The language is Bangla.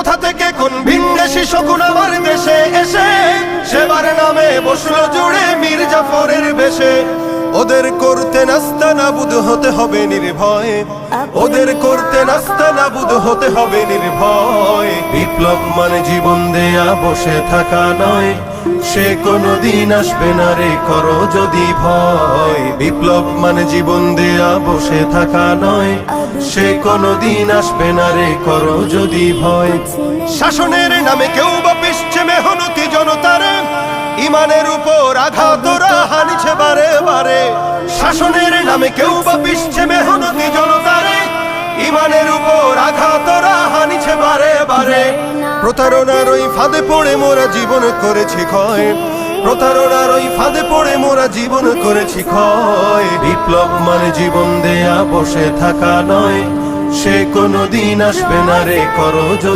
কোথা থেকে কোন ভিনদেশি শকুন আমার দেশে এসে সেবার নামে বসলো জুড়ে মীর জাফরের বেশে। ওদের করতে নাস্তানাবুদ হতে হবে নির্ভয়, ওদের করতে নাস্তানাবুদ হতে হবে নির্ভয়। বিপ্লব মানে জীবন দেয়া বসে থাকা নয়, সে কোনদিন আসবে না রে করো যদি ভয়। বিপ্লব মানে জীবন দেয়া বসে থাকা নয়, সে কোনদিন আসবে না রে করো যদি ভয়। শাসনের নামে কেউ বা পিষছে মেহনতি জনতারে, ইমানের উপর আঘাত ওরা হানিছে বারে বারে। শাসনের নামে কেউ বা পিষছে মেহনতি জনতারে, ইমানের উপর আঘাত ওরা হানিছে বারে বারে। প্রতারণার ওই ফাঁদে পড়ে মোরা জীবন করেছি ক্ষয়, প্রতারণার ওই ফাঁদে পড়ে মোরা জীবন করেছি ক্ষয়। বিপ্লব মানে জীবন দেয়া বসে থাকা নয়, সে কোনদিন আসবে না রে করো যদি